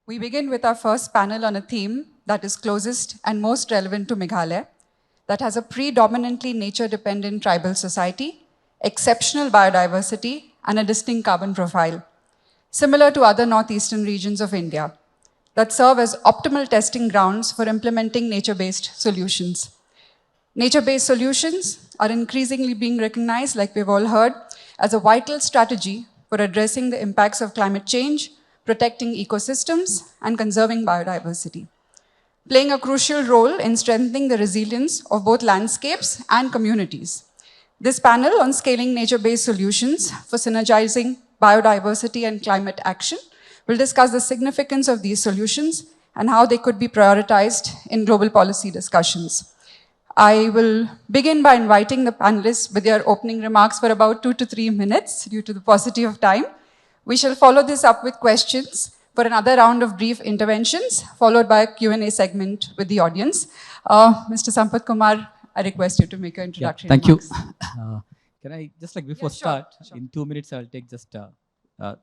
We begin with our first panel on a theme that is closest and most relevant to Meghalaya, that has a predominantly nature-dependent tribal society, exceptional biodiversity, and a distinct carbon profile, similar to other northeastern regions of India, that serve as optimal testing grounds for implementing nature-based solutions. Nature-based solutions are increasingly being recognized, like we've all heard, as a vital strategy for addressing the impacts of climate change, protecting ecosystems, and conserving biodiversity, playing a crucial role in strengthening the resilience of both landscapes and communities. This panel on scaling nature-based solutions for synergizing biodiversity and climate action will discuss the significance of these solutions and how they could be prioritized in global policy discussions. I will begin by inviting the panelists with their opening remarks for about 2 to 3 minutes due to the paucity of time. We shall follow this up with questions for another round of brief interventions, followed by a Q&A segment with the audience. Mr. Sampath Kumar, I request you to make an introduction. Thank you. Can I, just like before sure. in 2 minutes, I'll take just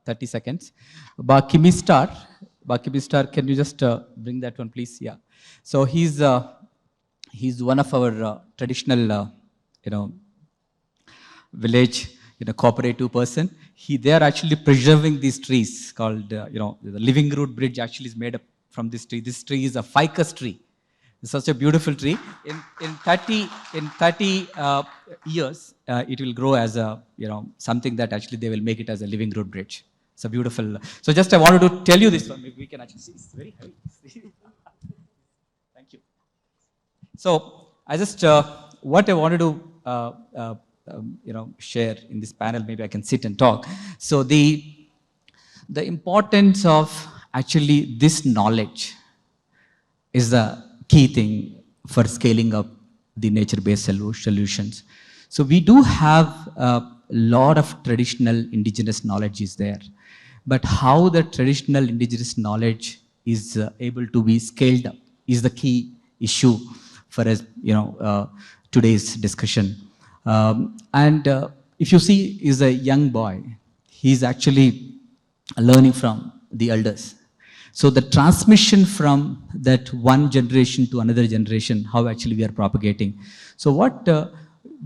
30 seconds. Bakimi Star, can you just bring that one, please? Yeah. So he's one of our traditional, village, cooperative person. They are actually preserving these trees called, the living root bridge actually is made up from this tree. This tree is a ficus tree. It's such a beautiful tree. In 30 years, it will grow as a, something that actually they will make it as a living root bridge. It's a beautiful. So just I wanted to tell you this one. Maybe we can actually see. It's very heavy. Thank you. So I just what I wanted to share in this panel. Maybe I can sit and talk. So the importance of actually this knowledge is the key thing for scaling up the nature-based solutions. So we do have a lot of traditional indigenous knowledge is there, but how the traditional indigenous knowledge is able to be scaled up is the key issue for us, today's discussion. If you see, is a young boy, he's actually learning from the elders. So the transmission from that one generation to another generation, how actually we are propagating. So what the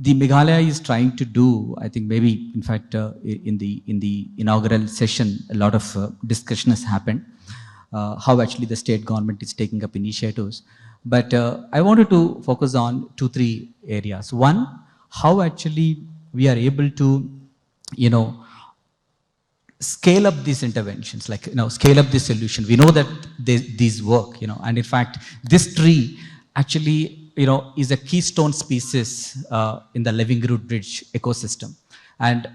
Meghalaya is trying to do, I think maybe in fact in the inaugural session, a lot of discussion has happened, how actually the state government is taking up initiatives. But I wanted to focus on 2-3 areas. One, how actually we are able to, scale up these interventions, like, scale up this solution. We know that these work, and in fact, this tree actually, is a keystone species in the living root bridge ecosystem. And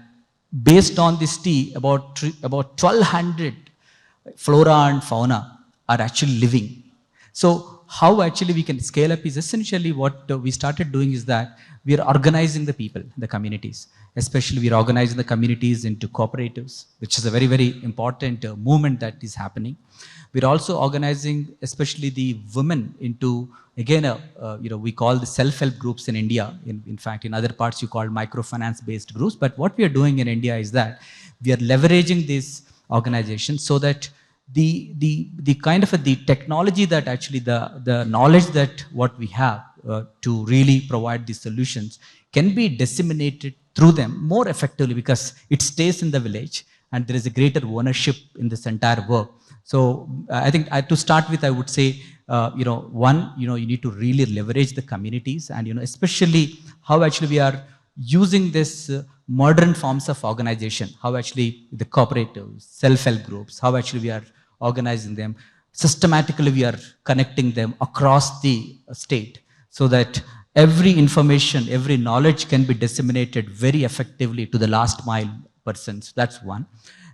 based on this tree, about 1,200 flora and fauna are actually living. So how actually we can scale up is essentially what we started doing is that we are organizing the people, the communities. Especially we are organizing the communities into cooperatives, which is a very, very important movement that is happening. We're also organizing especially the women into, again, we call the self-help groups in India. In fact, in other parts you call microfinance-based groups. But what we are doing in India is that we are leveraging these organizations so that the kind of the technology that actually the knowledge that what we have to really provide these solutions can be disseminated through them more effectively because it stays in the village and there is a greater ownership in this entire work. So I think to start with, I would say, one, you need to really leverage the communities and, especially how actually we are using this modern forms of organization, how actually the cooperatives, self-help groups, how actually we are organizing them. Systematically, we are connecting them across the state so that every information, every knowledge can be disseminated very effectively to the last mile persons. That's one.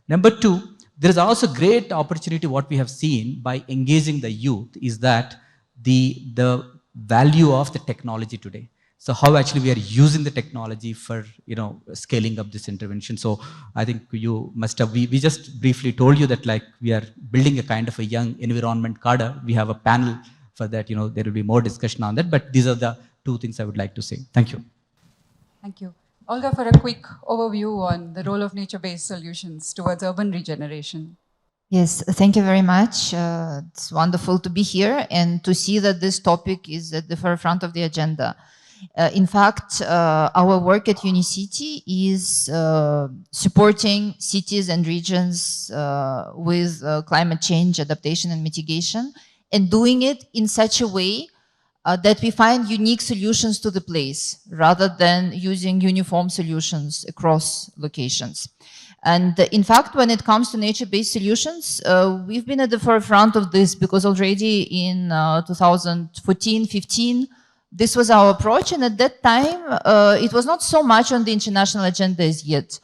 Number two, there is also great opportunity what we have seen by engaging the youth is that the value of the technology today. So how actually we are using the technology for, scaling up this intervention. So I think you must have, we just briefly told you that like we are building a kind of a young environment cadre. We have a panel for that, there will be more discussion on that, but these are the 2 things I would like to say. Thank you. Thank you. Olga, for a quick overview on the role of nature-based solutions towards urban regeneration. Yes, thank you very much. It's wonderful to be here and to see that this topic is at the forefront of the agenda. In fact, our work at Unicity is supporting cities and regions with climate change adaptation and mitigation, and doing it in such a way that we find unique solutions to the place rather than using uniform solutions across locations. And in fact, when it comes to nature-based solutions, we've been at the forefront of this because already in 2014-15, this was our approach. And at that time, it was not so much on the international agenda as yet.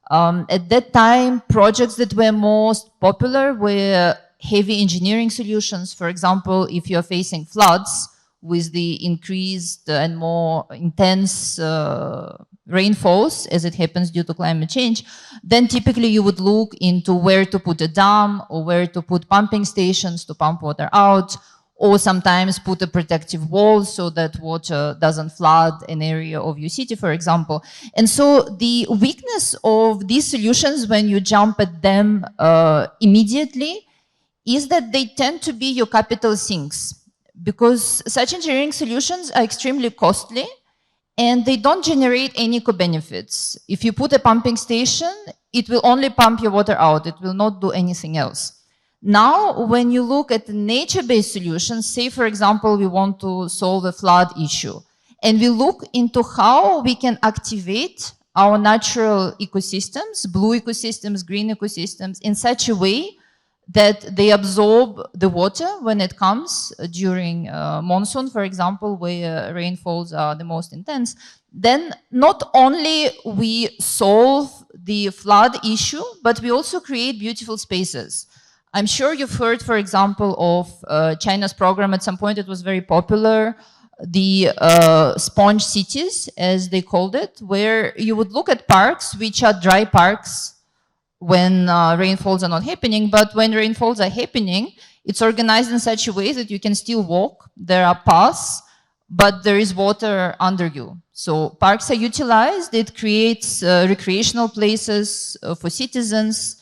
At that time, projects that were most popular were heavy engineering solutions. For example, if you're facing floods with the increased and more intense rainfalls as it happens due to climate change, then typically you would look into where to put a dam or where to put pumping stations to pump water out, or sometimes put a protective wall so that water doesn't flood an area of your city, for example. And so the weakness of these solutions when you jump at them immediately is that they tend to be your capital sinks, because such engineering solutions are extremely costly and they don't generate any co-benefits. If you put a pumping station, it will only pump your water out. It will not do anything else. Now, when you look at nature-based solutions, say, for example, we want to solve a flood issue, and we look into how we can activate our natural ecosystems, blue ecosystems, green ecosystems, in such a way that they absorb the water when it comes during monsoon, for example, where rainfalls are the most intense, then not only we solve the flood issue, but we also create beautiful spaces. I'm sure you've heard, for example, of China's program. At some point it was very popular, the sponge cities, as they called it, where you would look at parks, which are dry parks, when rainfalls are not happening, but when rainfalls are happening, it's organized in such a way that you can still walk, there are paths, but there is water under you. So parks are utilized, it creates recreational places for citizens,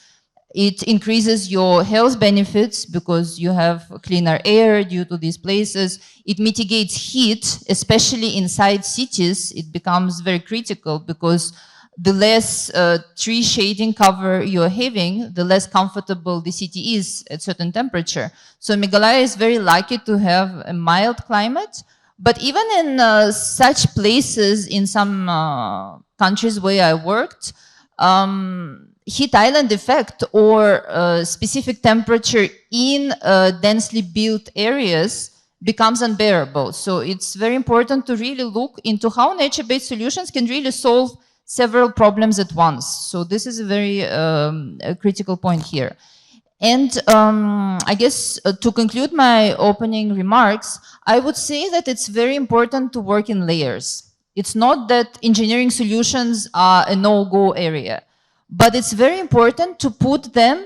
it increases your health benefits because you have cleaner air due to these places, it mitigates heat, especially inside cities, it becomes very critical because the less tree shading cover you're having, the less comfortable the city is at certain temperature. So Meghalaya is very lucky to have a mild climate, but even in such places in some countries where I worked, heat island effect or specific temperature in densely built areas becomes unbearable. So it's very important to really look into how nature-based solutions can really solve several problems at once. So this is a very critical point here. And I guess to conclude my opening remarks, I would say that it's very important to work in layers. It's not that engineering solutions are a no-go area, but it's very important to put them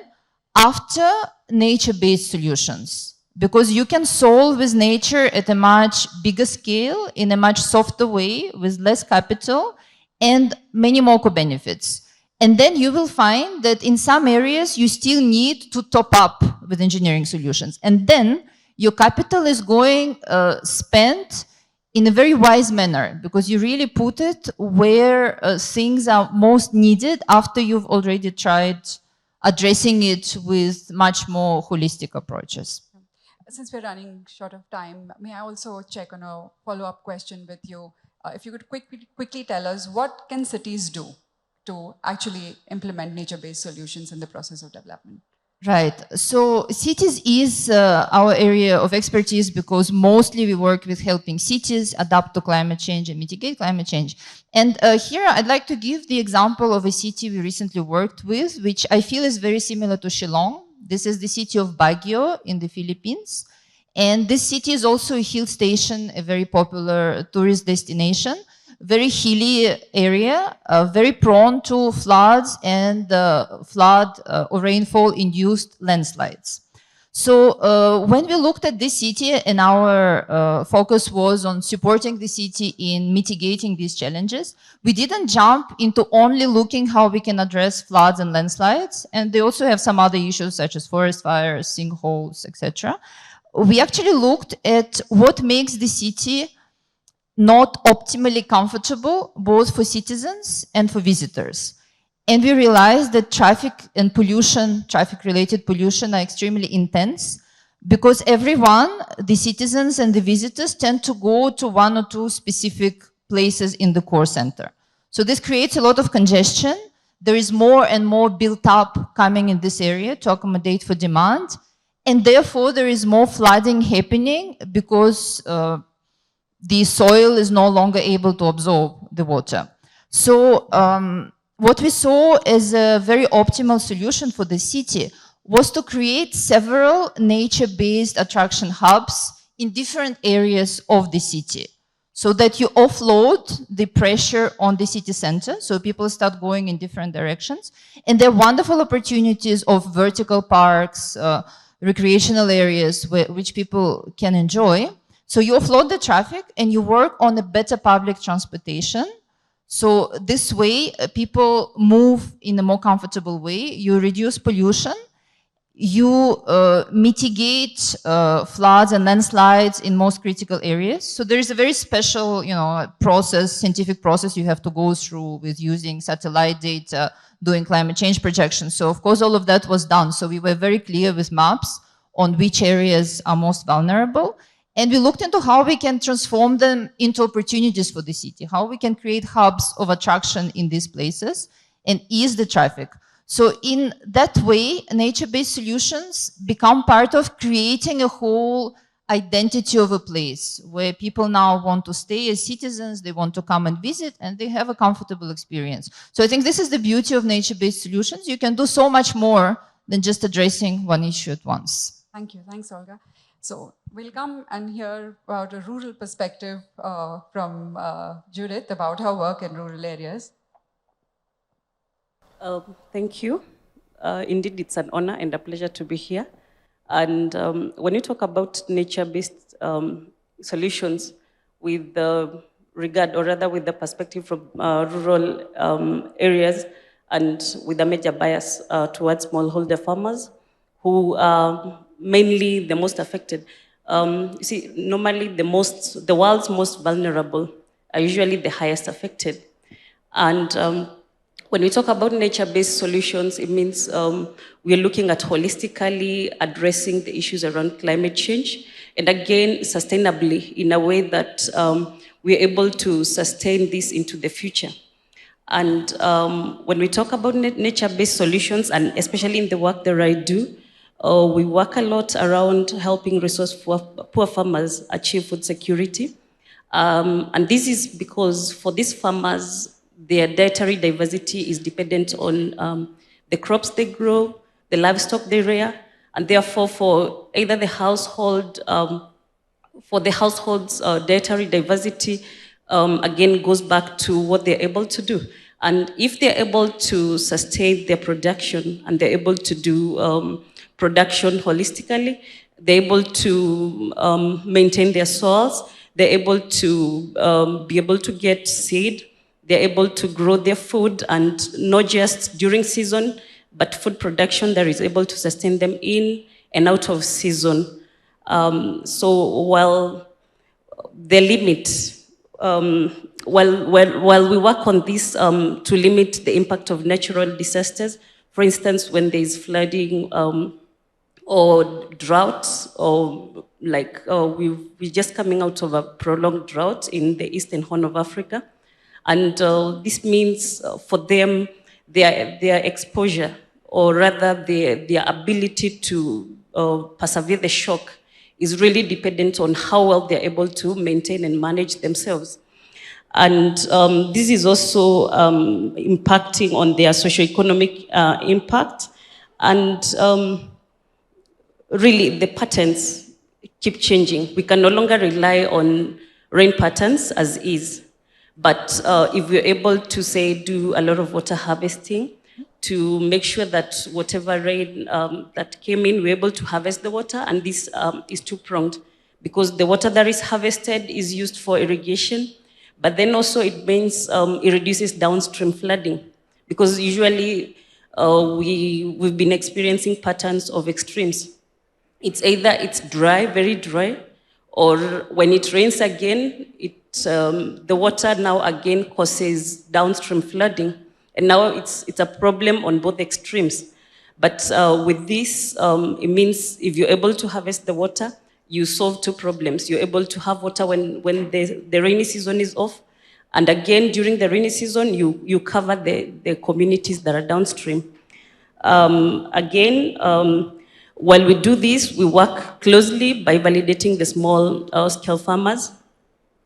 after nature-based solutions, because you can solve with nature at a much bigger scale, in a much softer way, with less capital, and many more co-benefits. And then you will find that in some areas you still need to top up with engineering solutions. And then your capital is going spent in a very wise manner, because you really put it where things are most needed after you've already tried addressing it with much more holistic approaches. Since we're running short of time, may I also check on a follow-up question with you? If you could quickly tell us, what can cities do to actually implement nature-based solutions in the process of development? Right. So cities is our area of expertise, because mostly we work with helping cities adapt to climate change and mitigate climate change. And here I'd like to give the example of a city we recently worked with, which I feel is very similar to Shillong. This is the city of Baguio in the Philippines. And this city is also a hill station, a very popular tourist destination, very hilly area, very prone to floods and flood or rainfall-induced landslides. So when we looked at this city and our focus was on supporting the city in mitigating these challenges, we didn't jump into only looking how we can address floods and landslides. And they also have some other issues such as forest fires, sinkholes, etc. We actually looked at what makes the city not optimally comfortable, both for citizens and for visitors. And we realized that traffic and pollution, traffic-related pollution, are extremely intense because everyone, the citizens and the visitors, tend to go to one or two specific places in the core center. So this creates a lot of congestion. There is more and more built up coming in this area to accommodate for demand. And therefore, there is more flooding happening because the soil is no longer able to absorb the water. So what we saw as a very optimal solution for the city was to create several nature-based attraction hubs in different areas of the city so that you offload the pressure on the city center, so people start going in different directions. And there are wonderful opportunities of vertical parks, recreational areas which people can enjoy. So you offload the traffic and you work on a better public transportation. So this way, people move in a more comfortable way. You reduce pollution. You mitigate floods and landslides in most critical areas. So there is a very special, process, scientific process you have to go through with using satellite data, doing climate change projections. So of course, all of that was done. So we were very clear with maps on which areas are most vulnerable. And we looked into how we can transform them into opportunities for the city, how we can create hubs of attraction in these places and ease the traffic. So in that way, nature-based solutions become part of creating a whole identity of a place where people now want to stay as citizens, they want to come and visit, and they have a comfortable experience. So I think this is the beauty of nature-based solutions. You can do so much more than just addressing one issue at once. Thank you. Thanks, Olga. So we'll come and hear about a rural perspective from Judith about her work in rural areas. Thank you. Indeed, it's an honor and a pleasure to be here. And when you talk about nature-based solutions with the regard, or rather with the perspective from rural areas and with a major bias towards smallholder farmers who are mainly the most affected. You see, normally the world's most vulnerable are usually the highest affected. And when we talk about nature-based solutions, it means we're looking at holistically addressing the issues around climate change, and again, sustainably, in a way that we're able to sustain this into the future. And when we talk about nature-based solutions, and especially in the work that I do, we work a lot around helping poor farmers achieve food security. And this is because for these farmers, their dietary diversity is dependent on the crops they grow, the livestock they rear, and therefore for either the household, for the household's dietary diversity, again, goes back to what they're able to do. And if they're able to sustain their production and they're able to do production holistically, they're able to maintain their soils, they're able to be able to get seed, they're able to grow their food, and not just during season, but food production that is able to sustain them in and out of season. So while the limit, while we work on this to limit the impact of natural disasters, for instance, when there's flooding or drought, or like we're just coming out of a prolonged drought in the Eastern Horn of Africa. And this means for them, their exposure, or rather their ability to persevere the shock, is really dependent on how well they're able to maintain and manage themselves. And this is also impacting on their socioeconomic impact. And really, the patterns keep changing. We can no longer rely on rain patterns as is. But if we're able to, say, do a lot of water harvesting, to make sure that whatever rain that came in, we're able to harvest the water, and this is two-pronged, because the water that is harvested is used for irrigation, but then also it means it reduces downstream flooding, because usually we've been experiencing patterns of extremes. It's either it's dry, very dry, or when it rains again, the water now again causes downstream flooding. And now it's a problem on both extremes. But with this, it means if you're able to harvest the water, you solve two problems. You're able to have water when the rainy season is off. And again, during the rainy season, you cover the communities that are downstream. While we do this, we work closely by validating the small-scale farmers.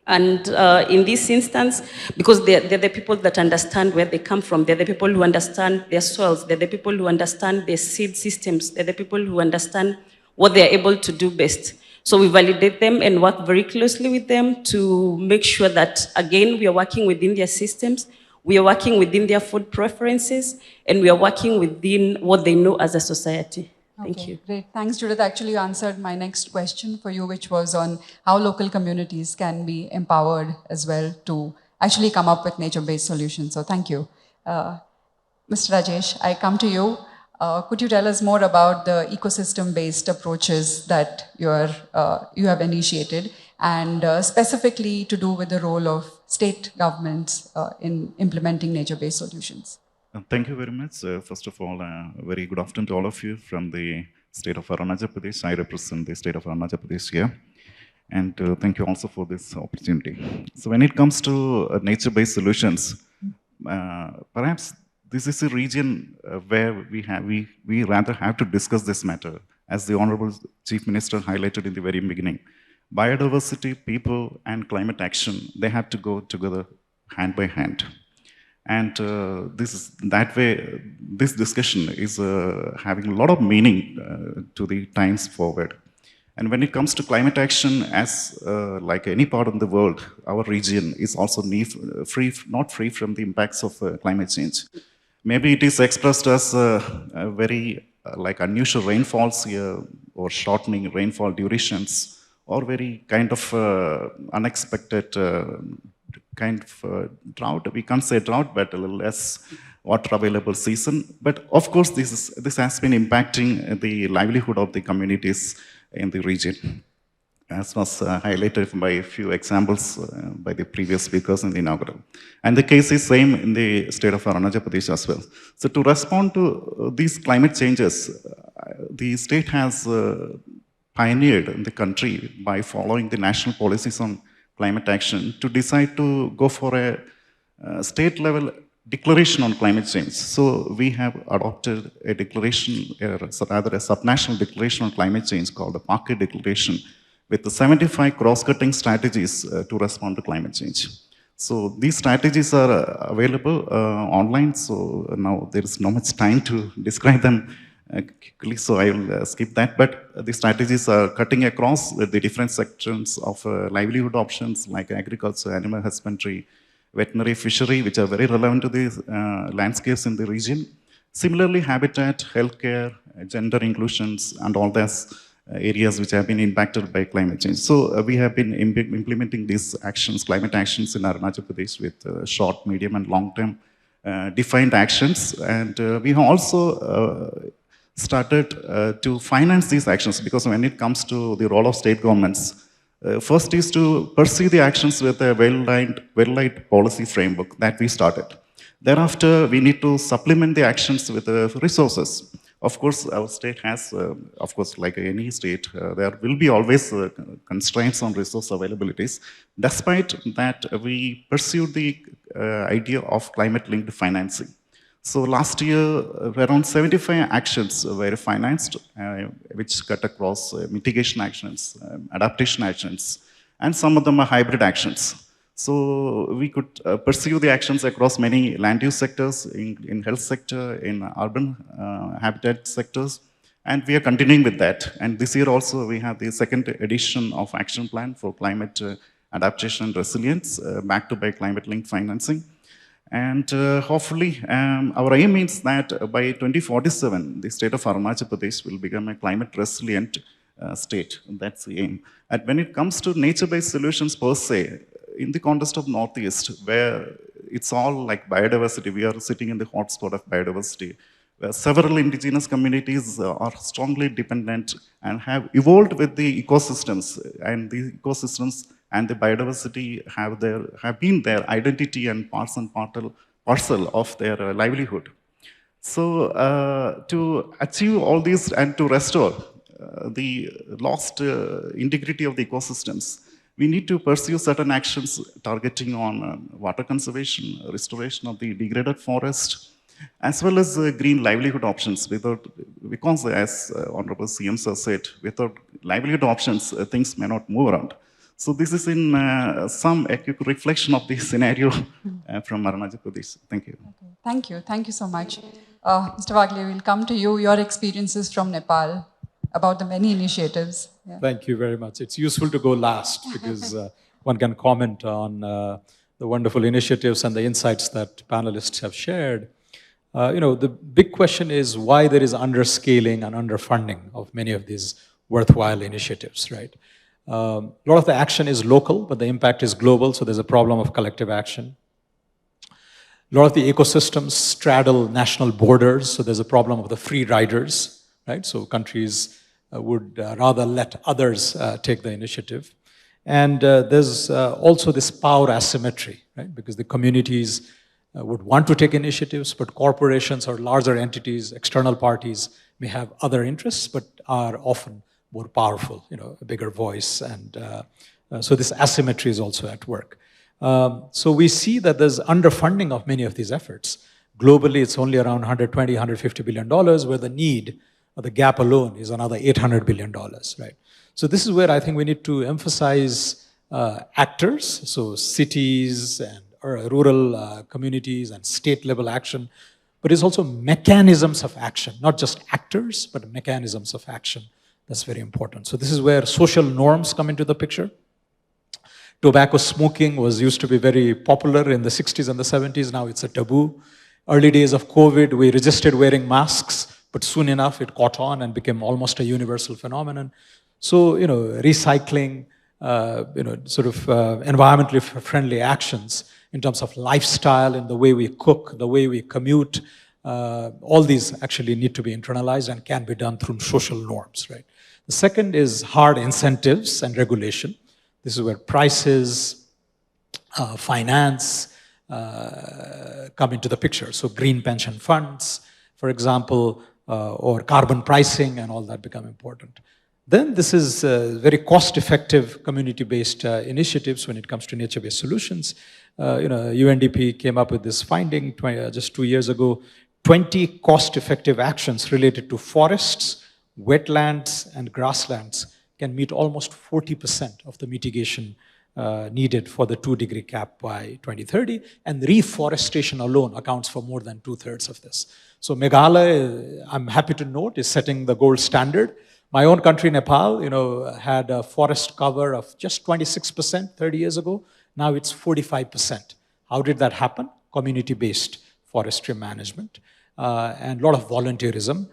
And in this instance, because they're the people that understand where they come from, they're the people who understand their soils, they're the people who understand their seed systems, they're the people who understand what they're able to do best. So we validate them and work very closely with them to make sure that, again, we are working within their systems, we are working within their food preferences, and we are working within what they know as a society. Thank you. Great. Thanks, Judith. Actually, you answered my next question for you, which was on how local communities can be empowered as well to actually come up with nature-based solutions. So thank you. Mr. Rajesh, I come to you. Could you tell us more about the ecosystem-based approaches that you have initiated, and specifically to do with the role of state governments in implementing nature-based solutions? Thank you very much. First of all, very good afternoon to all of you from the state of Arunachal Pradesh. I represent the state of Arunachal Pradesh here. And thank you also for this opportunity. So when it comes to nature-based solutions, perhaps this is a region where we rather have to discuss this matter, as the Honorable Chief Minister highlighted in the very beginning. Biodiversity, people, and climate action, they have to go together hand by hand. And this discussion is having a lot of meaning to the times forward. And when it comes to climate action, as like any part of the world, our region is also not free from the impacts of climate change. Maybe it is expressed as very like unusual rainfalls here, or shortening rainfall durations, or very kind of unexpected kind of drought. We can't say drought, but a little less water available season. But of course, this has been impacting the livelihood of the communities in the region, as was highlighted by a few examples by the previous speakers in the inaugural. And the case is same in the state of Arunachal Pradesh as well. So to respond to these climate changes, the state has pioneered in the country by following the national policies on climate action to decide to go for a state-level declaration on climate change. So we have adopted a declaration, rather a subnational declaration on climate change called the Parquet Declaration, with the 75 cross-cutting strategies to respond to climate change. So these strategies are available online, so now there is not much time to describe them quickly, so I will skip that. But the strategies are cutting across the different sections of livelihood options like agriculture, animal husbandry, veterinary, fishery, which are very relevant to the landscapes in the region. Similarly, habitat, healthcare, gender inclusions, and all those areas which have been impacted by climate change. So we have been implementing these actions, climate actions in Arunachal Pradesh with short, medium, and long-term defined actions. And we have also started to finance these actions, because when it comes to the role of state governments, first is to pursue the actions with a well-lined policy framework that we started. Thereafter, we need to supplement the actions with resources. Of course, our state has, of course, like any state, there will be always constraints on resource availabilities. Despite that, we pursued the idea of climate-linked financing. So last year, around 75 actions were financed, which cut across mitigation actions, adaptation actions, and some of them are hybrid actions. So we could pursue the actions across many land use sectors, in health sector, in urban habitat sectors, and we are continuing with that. And this year also, we have the second edition of Action Plan for Climate Adaptation and Resilience, backed by climate-linked financing. And hopefully, our aim is that by 2047, the state of Arunachal Pradesh will become a climate resilient state. That's the aim. And when it comes to nature-based solutions per se, in the context of Northeast, where it's all like biodiversity, we are sitting in the hotspot of biodiversity, where several indigenous communities are strongly dependent and have evolved with the ecosystems, and the ecosystems and the biodiversity have been their identity and parcel of their livelihood. So to achieve all these and to restore the lost integrity of the ecosystems, we need to pursue certain actions targeting on water conservation, restoration of the degraded forest, as well as green livelihood options. Because as Honorable CM sir said, without livelihood options, things may not move around. So this is in some quick reflection of the scenario from Arunachal Pradesh. Thank you. Okay. Thank you so much. Mr. Wagle, we'll come to you, your experiences from Nepal about the many initiatives. Yeah. Thank you very much. It's useful to go last because one can comment on the wonderful initiatives and the insights that panelists have shared. The big question is why there is underscaling and underfunding of many of these worthwhile initiatives, right? A lot of the action is local, but the impact is global, so there's a problem of collective action. A lot of the ecosystems straddle national borders, so there's a problem of the free riders, right? So countries would rather let others take the initiative. And there's also this power asymmetry, right? Because the communities would want to take initiatives, but corporations or larger entities, external parties may have other interests, but are often more powerful, a bigger voice. And so this asymmetry is also at work. So we see that there's underfunding of many of these efforts. Globally, it's only around $120, $150 billion, where the need, or the gap alone, is another $800 billion, right? So this is where I think we need to emphasize actors, so cities and rural communities and state-level action, but it's also mechanisms of action, not just actors, but mechanisms of action. That's very important. So this is where social norms come into the picture. Tobacco smoking used to be very popular in the 60s and the 70s. Now it's a taboo. Early days of COVID, we resisted wearing masks, but soon enough it caught on and became almost a universal phenomenon. So, recycling, environmentally friendly actions in terms of lifestyle, in the way we cook, the way we commute, all these actually need to be internalized and can be done through social norms, right? The second is hard incentives and regulation. This is where prices, finance come into the picture. So green pension funds, for example, or carbon pricing and all that become important. Then this is very cost-effective community-based initiatives when it comes to nature-based solutions. UNDP came up with this finding just 2 years ago, 20 cost-effective actions related to forests, wetlands, and grasslands can meet almost 40% of the mitigation needed for the 2-degree cap by 2030, and reforestation alone accounts for more than 2/3 of this. So Meghalaya, I'm happy to note, is setting the gold standard. My own country, Nepal, had a forest cover of just 26% 30 years ago. Now it's 45%. How did that happen? Community-based forestry management and a lot of volunteerism.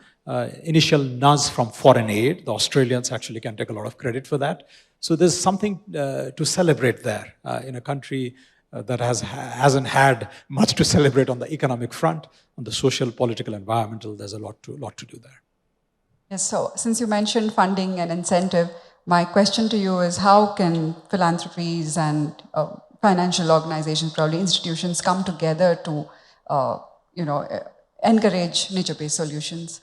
Initial nudge from foreign aid. The Australians actually can take a lot of credit for that. So there's something to celebrate there in a country that hasn't had much to celebrate on the economic front. On the social, political, environmental, there's a lot to do there. Yes, so since you mentioned funding and incentive, my question to you is how can philanthropies and financial organizations, probably institutions, come together to encourage nature-based solutions?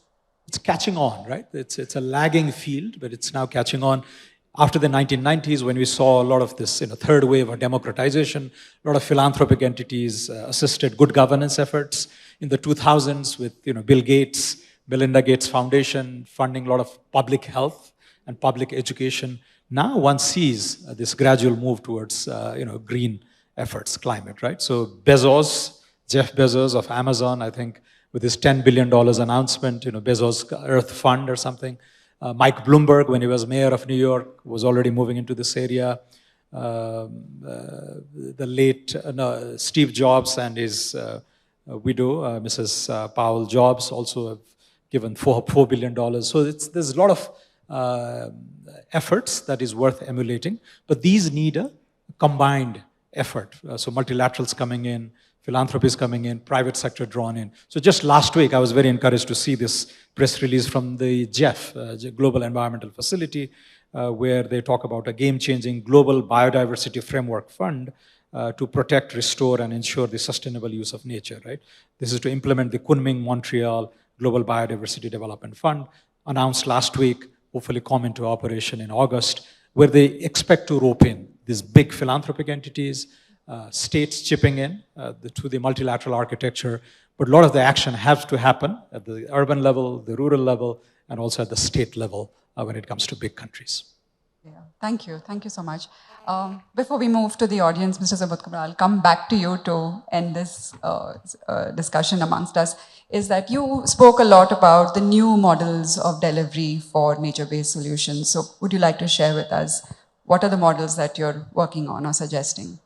It's catching on, right? It's a lagging field, but it's now catching on. After the 1990s, when we saw a lot of this third wave of democratization, a lot of philanthropic entities assisted good governance efforts. In the 2000s with Bill Gates, Melinda Gates Foundation funding a lot of public health and public education. Now one sees this gradual move towards green efforts, climate, right? So Jeff Bezos of Amazon, I think, with his $10 billion announcement, Bezos Earth Fund or something. Mike Bloomberg, when he was mayor of New York, was already moving into this area. the late Steve Jobs and his widow, Mrs. Powell Jobs, also have given $4 billion. So there's a lot of efforts that is worth emulating, but these need a combined effort. So multilaterals coming in, philanthropies coming in, private sector drawn in. So just last week, I was very encouraged to see this press release from the GEF, Global Environmental Facility, where they talk about a game-changing global biodiversity framework fund to protect, restore, and ensure the sustainable use of nature, right? This is to implement the Kunming Montreal Global Biodiversity Development Fund, announced last week, hopefully come into operation in August, where they expect to rope in these big philanthropic entities, states chipping in to the multilateral architecture, but a lot of the action has to happen at the urban level, the rural level, and also at the state level when it comes to big countries. Yeah. Thank you so much. Before we move to the audience, Mr. Subodhkumar, I'll come back to you to end this discussion amongst us, is that you spoke a lot about the new models of delivery for nature-based solutions. So would you like to share with us what are the models that you're working on or suggesting?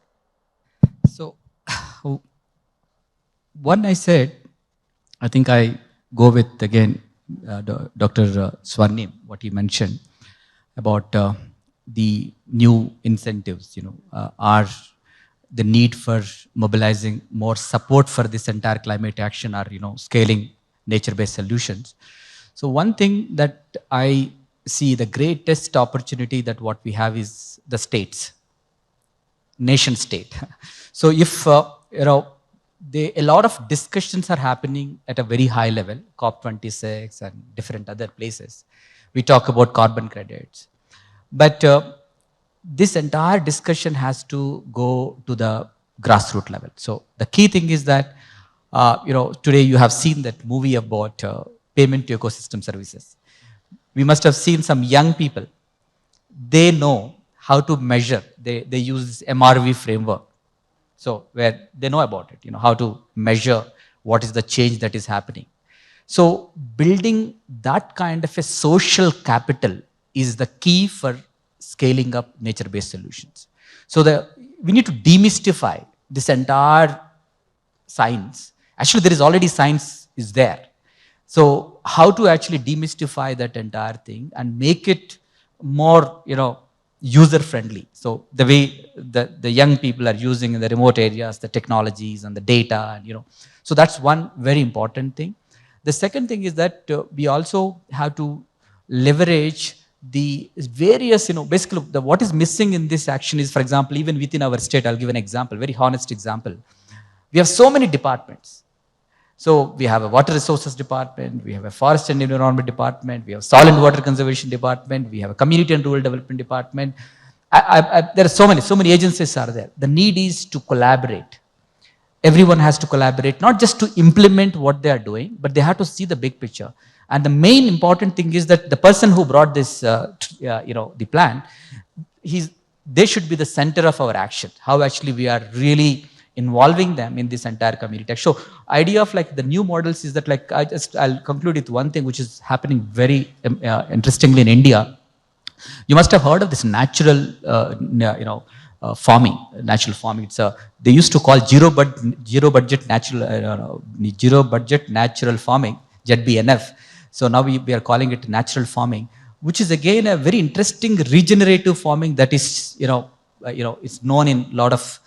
So, one I said, I think I go with, again, Dr. Swarnim, what he mentioned about the new incentives, are the need for mobilizing more support for this entire climate action or, scaling nature-based solutions. So one thing that I see the greatest opportunity that what we have is the states, nation state. So if, a lot of discussions are happening at a very high level, COP26 and different other places. We talk about carbon credits. But this entire discussion has to go to the grassroots level. So the key thing is that, today you have seen that movie about payment to ecosystem services. We must have seen some young people. They know how to measure. They use this MRV framework. So where they know about it, how to measure what is the change that is happening. So building that kind of a social capital is the key for scaling up nature-based solutions. So we need to demystify this entire science. Actually, there is already science is there. So how to actually demystify that entire thing and make it more, user-friendly. So the way the young people are using in the remote areas, the technologies and the data, and so that's one very important thing. The second thing is that we also have to leverage the various, basically what is missing in this action is, for example, even within our state, I'll give an example, very honest example. We have so many departments. So we have a water resources department, we have a forest and environment department, we have solid water conservation department, we have a community and rural development department. There are so many agencies are there. The need is to collaborate. Everyone has to collaborate, not just to implement what they are doing, but they have to see the big picture. And the main important thing is that the person who brought this, the plan, they should be the center of our action. How actually we are really involving them in this entire community. So idea of the new models is that I'll conclude with one thing which is happening very interestingly in India. You must have heard of this natural, farming. Natural farming. They used to call zero budget natural farming, ZBNF. So now we are calling it natural farming, which is again a very interesting regenerative farming that is, it's known in a lot of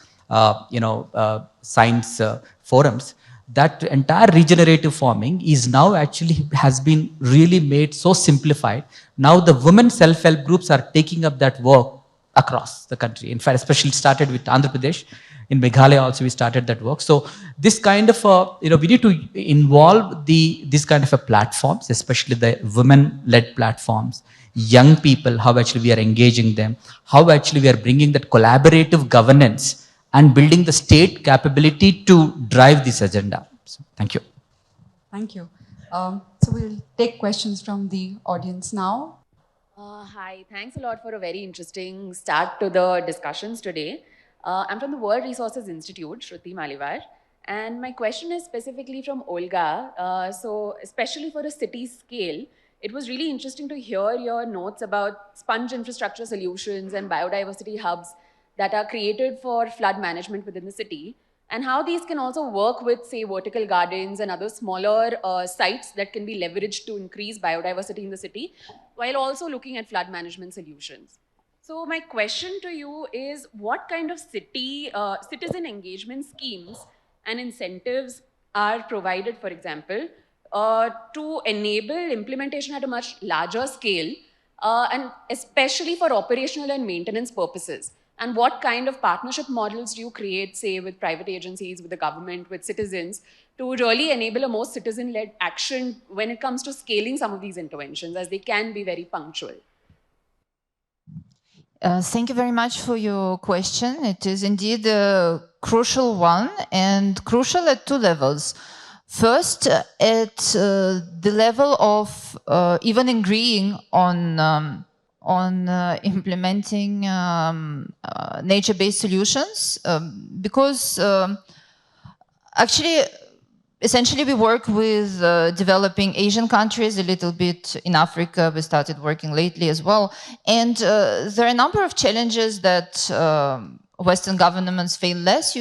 science forums. That entire regenerative farming is now actually has been really made so simplified. Now the women self-help groups are taking up that work across the country. In fact, especially started with Andhra Pradesh. In Meghalaya also we started that work. So this kind of, we need to involve this kind of platforms, especially the women-led platforms, young people, how actually we are engaging them, how actually we are bringing that collaborative governance and building the state capability to drive this agenda. So, thank you. Thank you. So we'll take questions from the audience now. Hi, thanks a lot for a very interesting start to the discussions today. I'm from the World Resources Institute, Shruti Malivar, and my question is specifically from Olga. So especially for a city scale, it was really interesting to hear your notes about sponge infrastructure solutions and biodiversity hubs that are created for flood management within the city, and how these can also work with, say, vertical gardens and other smaller sites that can be leveraged to increase biodiversity in the city, while also looking at flood management solutions. So my question to you is, what kind of citizen engagement schemes and incentives are provided, for example, to enable implementation at a much larger scale, and especially for operational and maintenance purposes? And what kind of partnership models do you create, say, with private agencies, with the government, with citizens, to really enable a more citizen-led action when it comes to scaling some of these interventions, as they can be very punctual? Thank you very much for your question. It is indeed a crucial one, and crucial at two levels. First, at the level of even agreeing on implementing nature-based solutions, because actually, essentially, we work with developing Asian countries, a little bit in Africa. We started working lately as well. And there are a number of challenges that Western governments face less,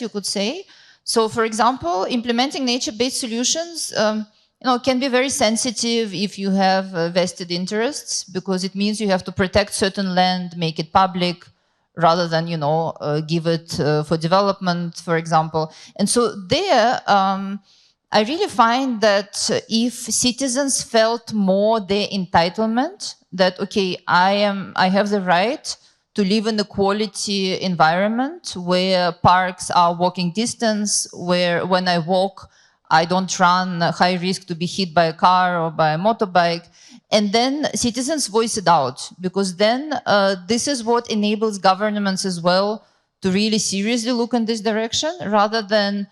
you could say. So, for example, implementing nature-based solutions can be very sensitive if you have vested interests, because it means you have to protect certain land, make it public, rather than, give it for development, for example. And so there, I really find that if citizens felt more their entitlement, that, okay, I have the right to live in a quality environment where parks are walking distance, where when I walk, I don't run high risk to be hit by a car or by a motorbike. And then citizens voice it out, because then this is what enables governments as well to really seriously look in this direction, rather than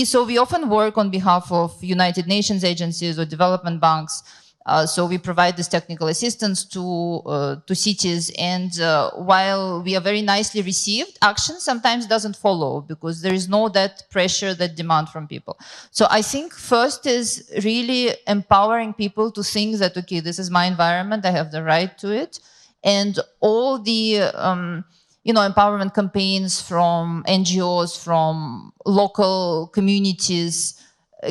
so we often work on behalf of United Nations agencies or development banks. So we provide this technical assistance to cities, and while we are very nicely received, action sometimes doesn't follow, because there is no that pressure, that demand from people. So I think first is really empowering people to think that, okay, this is my environment, I have the right to it. And all the empowerment campaigns from NGOs, from local communities,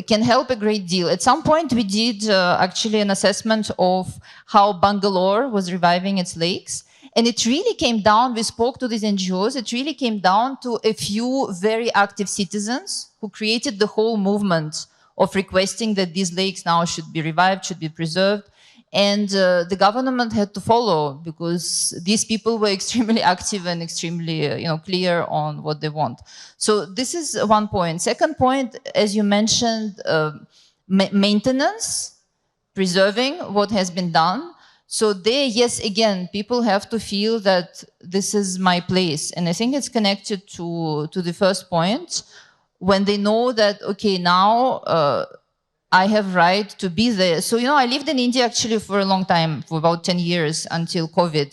can help a great deal. At some point, we did actually an assessment of how Bangalore was reviving its lakes. And it really came down, we spoke to these NGOs, it really came down to a few very active citizens who created the whole movement of requesting that these lakes now should be revived, should be preserved. And the government had to follow, because these people were extremely active and extremely clear on what they want. So this is one point. Second point, as you mentioned, maintenance, preserving what has been done. So there, yes, again, people have to feel that this is my place. And I think it's connected to the first point, when they know that, okay, now I have right to be there. So, I lived in India actually for a long time, for about 10 years until COVID,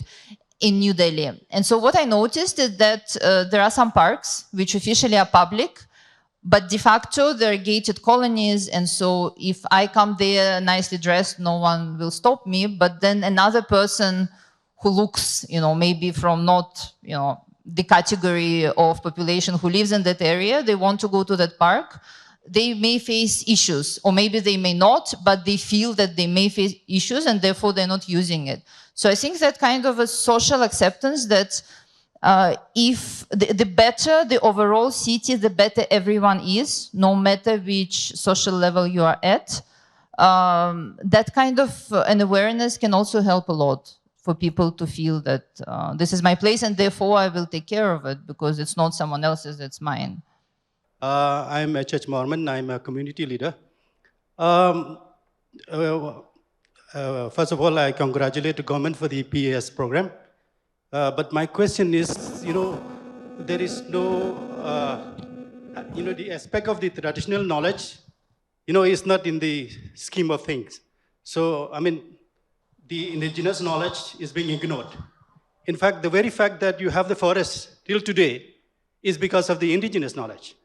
in New Delhi. And so what I noticed is that there are some parks which officially are public, but de facto they're gated colonies. And so if I come there nicely dressed, no one will stop me. But then another person who looks, maybe from not, the category of population who lives in that area, they want to go to that park, they may face issues, or maybe they may not, but they feel that they may face issues and therefore they're not using it. So I think that kind of a social acceptance that if the better the overall city, the better everyone is, no matter which social level you are at, that kind of an awareness can also help a lot for people to feel that this is my place and therefore I will take care of it, because it's not someone else's, it's mine. I'm H.H. Mormon. I'm a community leader. First of all, I congratulate the government for the PAS program. But my question is, there is no, the aspect of the traditional knowledge, is not in the scheme of things. So, the indigenous knowledge is being ignored. In fact, the very fact that you have the forest till today is because of the indigenous knowledge.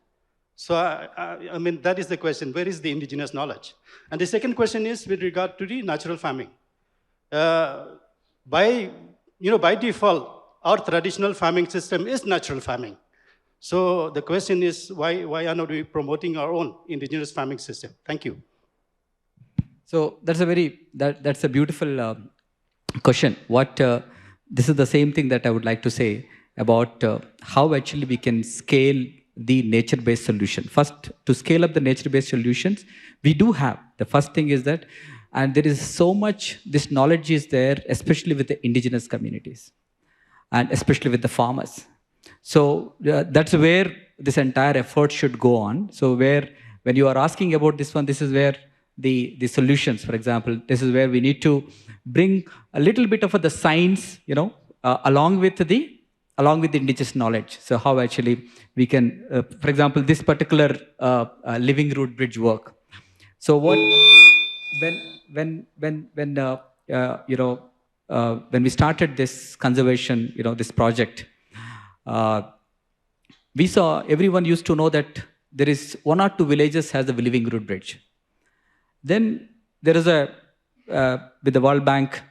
So, that is the question. Where is the indigenous knowledge? And the second question is with regard to the natural farming. By default, our traditional farming system is natural farming. So the question is, why are not we promoting our own indigenous farming system? Thank you. So that's a beautiful question. This is the same thing that I would like to say about how actually we can scale the nature-based solution. First, to scale up the nature-based solutions, we do have. The first thing is that, and there is so much, this knowledge is there, especially with the indigenous communities, and especially with the farmers. So that's where this entire effort should go on. So when you are asking about this one, this is where the solutions, for example, this is where we need to bring a little bit of the science, along with the indigenous knowledge. So how actually we can, for example, this particular living root bridge work. So when we started this conservation, this project, we saw everyone used to know that there is 1 or 2 villages has a living root bridge. Then there is with the World Bank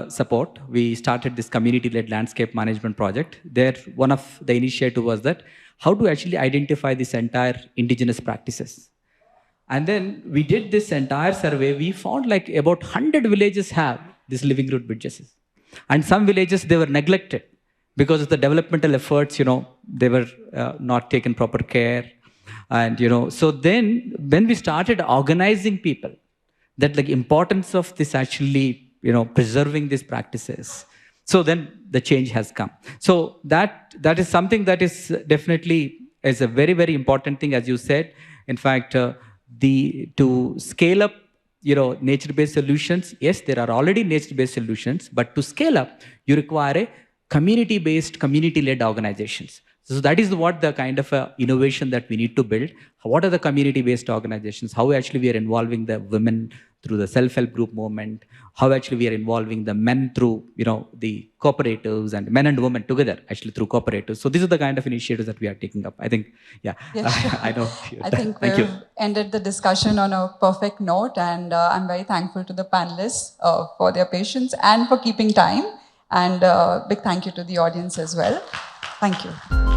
support, we started this community-led landscape management project. There, one of the initiative was that how to actually identify this entire indigenous practices. And then we did this entire survey. We found like about 100 villages have these living root bridges. And some villages, they were neglected because of the developmental efforts, they were not taken proper care. And, so then when we started organizing people, that like importance of this actually, preserving these practices. So then the change has come. So that is something that is definitely is a very, very important thing, as you said. In fact, to scale up, nature-based solutions, yes, there are already nature-based solutions, but to scale up, you require a community-based, community-led organizations. So that is what the kind of innovation that we need to build. What are the community-based organizations? How actually we are involving the women through the self-help group movement? How actually we are involving the men through, the cooperatives, and men and women together actually through cooperatives. So these are the kind of initiatives that we are taking up. I think, yeah, sure. I know. I think we've ended the discussion on a perfect note, and I'm very thankful to the panelists for their patience and for keeping time. And big thank you to the audience as well. Thank you.